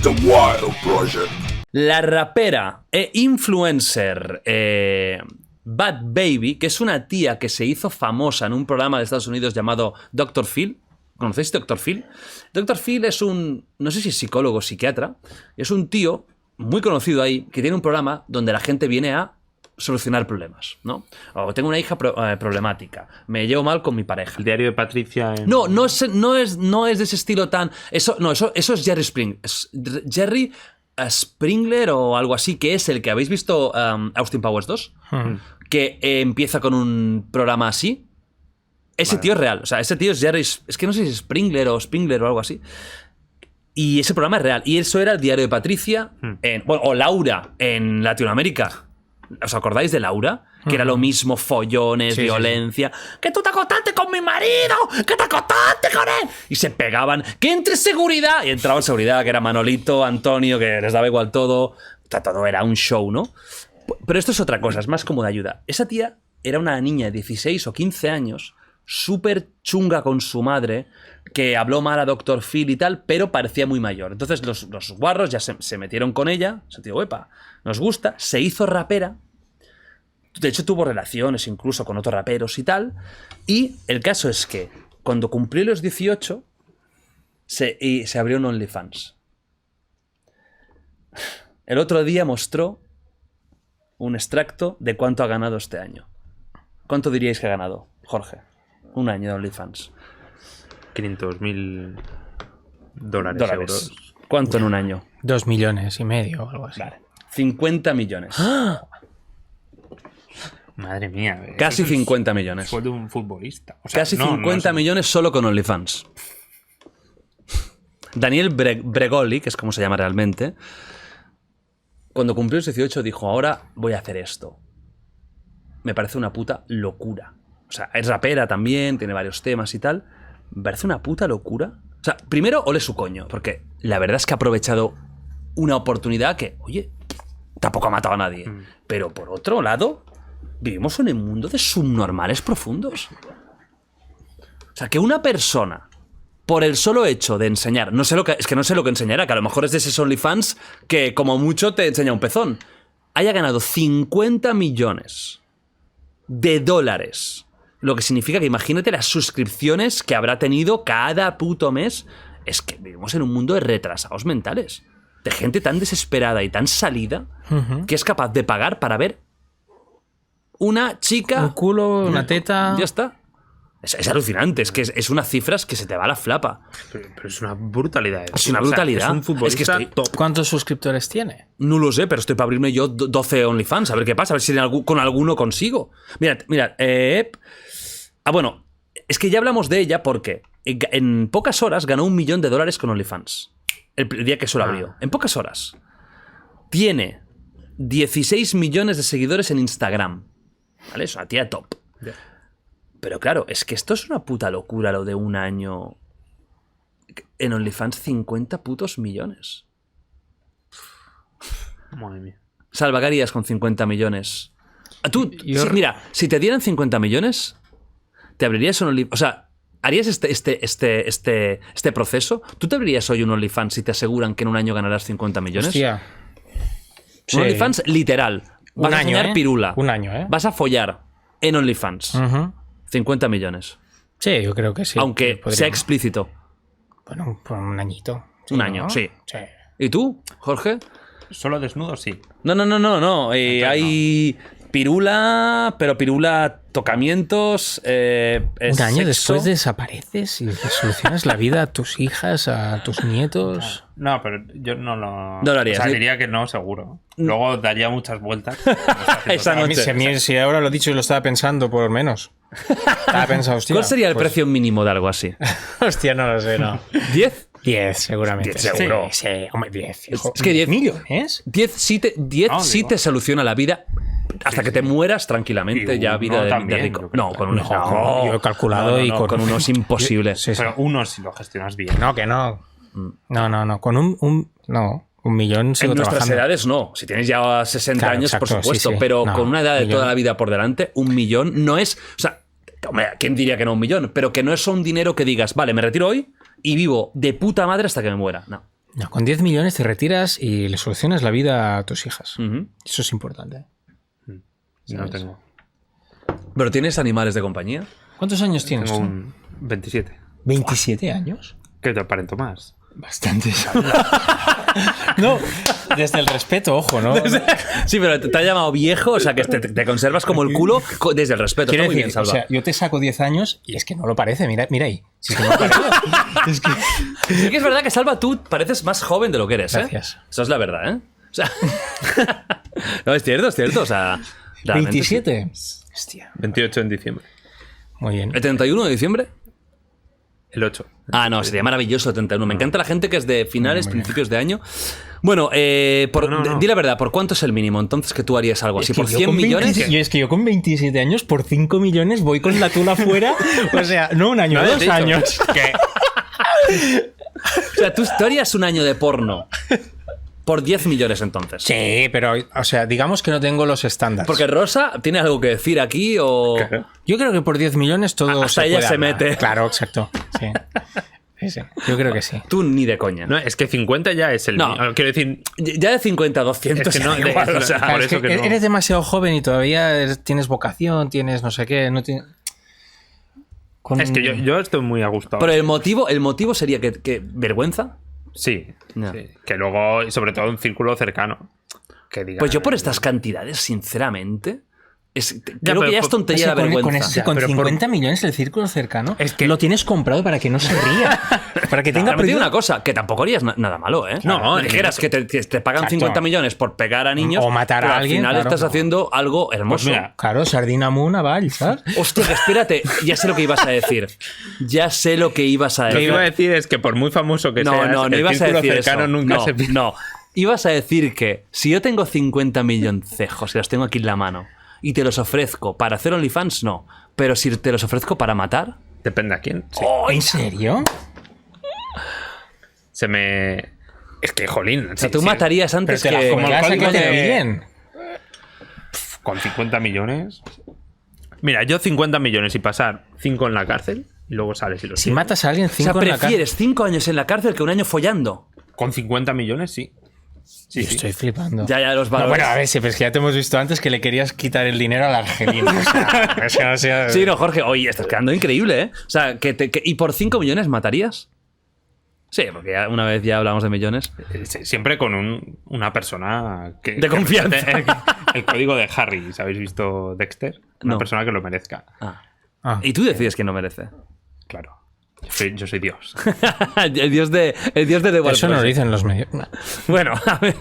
The Wild Project. La rapera e influencer Bad Baby, que es una tía que se hizo famosa en un programa de Estados Unidos llamado Dr. Phil. ¿Conocéis Dr. Phil? Dr. Phil es no sé si es psicólogo o psiquiatra, es un tío muy conocido ahí que tiene un programa donde la gente viene a solucionar problemas, ¿no? O tengo una hija problemática, me llevo mal con mi pareja. El diario de Patricia. No es de ese estilo tan... Eso es Jerry Jerry Springler o algo así, que es el que habéis visto Austin Powers 2, que empieza con un programa así. Ese tío es real, o sea, ese tío es Jerry... Es que no sé si es Springler o algo así. Y ese programa es real. Y eso era el diario de Patricia, o Laura en Latinoamérica. ¿Os acordáis de Laura? Que era lo mismo, follones, violencia. Sí. ¡Que tú te acostaste con mi marido! ¡Que te acostaste con él! Y se pegaban. ¡Que entre seguridad! Y entraba en seguridad, que era Manolito, Antonio, que les daba igual todo. Todo era un show, ¿no? Pero esto es otra cosa, es más como de ayuda. Esa tía era una niña de 16 o 15 años, súper chunga con su madre, que habló mal a Dr. Phil y tal, pero parecía muy mayor. Entonces los guarros ya se metieron con ella, se dijo, epa, nos gusta, se hizo rapera, de hecho tuvo relaciones incluso con otros raperos y tal, y el caso es que cuando cumplió los 18 se abrió un OnlyFans. El otro día mostró un extracto de cuánto ha ganado este año. ¿Cuánto diríais que ha ganado, Jorge? Un año de OnlyFans. $500.000 euros. ¿Cuánto en un año? 2,5 millones o algo así. Vale. 50 millones. ¡Ah! Madre mía. Casi 50 millones. Fue de un futbolista. O sea, casi 50 millones solo con OnlyFans. Daniel Bregoli, que es como se llama realmente, cuando cumplió los 18 dijo, ahora voy a hacer esto. Me parece una puta locura. O sea, es rapera también, tiene varios temas y tal. Me parece una puta locura. O sea, primero, ole su coño, porque la verdad es que ha aprovechado una oportunidad que, oye, tampoco ha matado a nadie. Pero por otro lado, vivimos en un mundo de subnormales profundos. O sea, que una persona, por el solo hecho de enseñar, no sé lo que enseñará, que a lo mejor es de esos OnlyFans que como mucho te enseña un pezón, haya ganado 50 millones de dólares. Lo que significa que imagínate las suscripciones que habrá tenido cada puto mes. Es que vivimos en un mundo de retrasados mentales. De gente tan desesperada y tan salida que es capaz de pagar para ver una chica... Un culo, una teta... Ya está. Es alucinante. Es que es unas cifras que se te va la flapa. Pero es una brutalidad. Es una brutalidad. Es un futbolista top. ¿Cuántos suscriptores tiene? No lo sé, pero estoy para abrirme yo 12 OnlyFans. A ver qué pasa. A ver si con alguno consigo. Mirad. Bueno, es que ya hablamos de ella porque en pocas horas ganó $1 millón con OnlyFans. El día que se lo abrió. En pocas horas. Tiene 16 millones de seguidores en Instagram. ¿Vale? Es una tía top. Yeah. Pero claro, es que esto es una puta locura lo de un año. En OnlyFans 50 putos millones. Madre mía. Salva, ¿qué harías con 50 millones? Mira, si te dieran 50 millones, ¿te abrirías un OnlyFans? O sea, ¿harías este proceso? ¿Tú te abrirías hoy un OnlyFans si te aseguran que en un año ganarás 50 millones? Hostia. Un OnlyFans literal. Vas a enseñar pirula. Un año, ¿eh? Vas a follar en OnlyFans. 50 millones. Sí, yo creo que sí. Aunque sea explícito. Bueno, por un añito. Sí, un año, sí. ¿Y tú, Jorge? Solo desnudo, sí. No. Hay pirula, pero pirula, tocamientos. Un año sexo. después desapareces y le solucionas la vida a tus hijas, a tus nietos. No, pero yo no lo harías. O sea, diría que no, seguro. Luego daría muchas vueltas. Esa noche. Si ahora lo he dicho y lo estaba pensando, por lo menos. Estaba pensando, hostia. ¿Cuál sería el precio mínimo de algo así? Hostia, no lo sé, no. ¿10? 10, seguramente. 10 seguro. Sí, hombre, 10. Hijo. Es que 10 millones. 10 sí te soluciona la vida hasta que te mueras tranquilamente, ya vida de rico. No, con unos yo he calculado y con unos imposible. Pero unos si lo gestionas bien. No, que no. No. Con un millón sigo en nuestras trabajando. edades no. Si tienes ya 60 Claro, años, exacto, por supuesto. sí. Pero No, con una edad de millón. toda la vida por delante, $1 millón no es... O sea, ¿quién diría que no $1 millón? Pero que no es un dinero que digas, vale, me retiro hoy y vivo de puta madre hasta que me muera. No. No, con 10 millones te retiras y le solucionas la vida a tus hijas. Ujú. Eso es importante. No tengo. ¿Pero tienes animales de compañía? ¿Cuántos años tienes Tengo tú? un 27. ¿27 años? ¿Qué te aparento más? Bastantes. No, desde el respeto, ojo, ¿no? Sí, pero te ha llamado viejo, o sea que te conservas como el culo desde el respeto. Quiero Está muy decir, bien, o Salva. sea, yo te saco 10 años y es que no lo parece. Mira, mira ahí. Si es que no lo parece. Es que... Sí que es verdad que, Salva, tú pareces más joven de lo que eres, ¿eh? Gracias. Eso es la verdad, ¿eh? O sea... No, es cierto, o sea... realmente 27. sí. Hostia. 28 en diciembre. Muy bien. ¿El 31 de diciembre? El 8. Ah, no, sería maravilloso el 31. Me encanta la gente que es de finales, Muy bien. principios de año. Bueno, No. di la verdad, ¿por cuánto es el mínimo entonces que tú harías algo así? Es que ¿Por yo 100 con millones? 20 y es que yo con 27 años, por 5 millones, voy con la tula fuera. O sea, no un año, No, 2 de hecho, años. que O sea, tú harías un año de porno por 10 millones entonces. Sí, pero, o sea, digamos que no tengo los estándares. Porque Rosa tiene algo que decir aquí o... Claro. Yo creo que por 10 millones todo Hasta se ella puede se hablar. mete. Claro, exacto. Sí. Sí, sí. Yo creo que sí. Tú ni de coña. No, es que 50 ya es el. No. Quiero decir, Ya de 50 a 200 Es que no, da igual, de- o sea, Por Claro, es eso que que no. eres demasiado joven y todavía tienes vocación, tienes no sé qué. No Es que yo estoy muy a gusto. Pero ahora. el motivo sería que vergüenza. Sí, No. sí. Que luego, y sobre todo en círculo cercano. Que diga, Pues yo por estas cantidades, sinceramente, creo pero que ya es por- tontería la con vergüenza. con pero por- 50 millones el círculo cercano, Es que- lo tienes comprado para que no se ría. Para que tenga Ahora me digo perdido- una cosa, que tampoco harías nada malo, ¿eh? No, Me dijeras que te pagan Exacto. 50 millones por pegar a niños O matar a pero alguien, al final claro. estás haciendo algo hermoso. Pues mira, Claro, sardina moon, vale, ¿sabes? Hostia, que espérate, ya sé lo que ibas a decir. Ya sé lo que ibas a lo que decir. iba a decir es que por muy famoso que No, seas, no el ibas a círculo decir cercano eso. nunca No, se pierde. no. Ibas a decir que si yo tengo 50 milloncejos y los tengo aquí en la mano y te los ofrezco para hacer OnlyFans, no. Pero si te los ofrezco para matar... Depende a quién. Sí. ¿En serio? Se me. Es que, jolín. O sea, tú matarías antes Pero te que... la como el juegas a código que te de- pillen. Con 50 millones. Mira, yo 50 millones y pasar 5 en la cárcel y luego sales y los Si tienes. matas a alguien O sea, 5 en la cárcel. prefieres 5 años en la cárcel que un año follando. Con 50 millones, sí. Sí, Yo sí. estoy flipando. Ya los No, valores... bueno, a ver, sí, pero es que ya te hemos visto antes que le querías quitar el dinero al argelino. O sea, es que no sea- Sí, no, Jorge, oye, estás quedando increíble, ¿eh? O sea, ¿y por 5 millones matarías? Sí, porque ya una vez ya hablamos de millones. Siempre con una persona que. De confianza. El código de Harry, ¿os habéis visto Dexter? Una No. persona que lo merezca. Ah. Ah. Y tú decides quién no merece. Claro. Yo soy Dios. el dios de The Wild Eso no lo Project. dicen los medios. Bueno, a ver.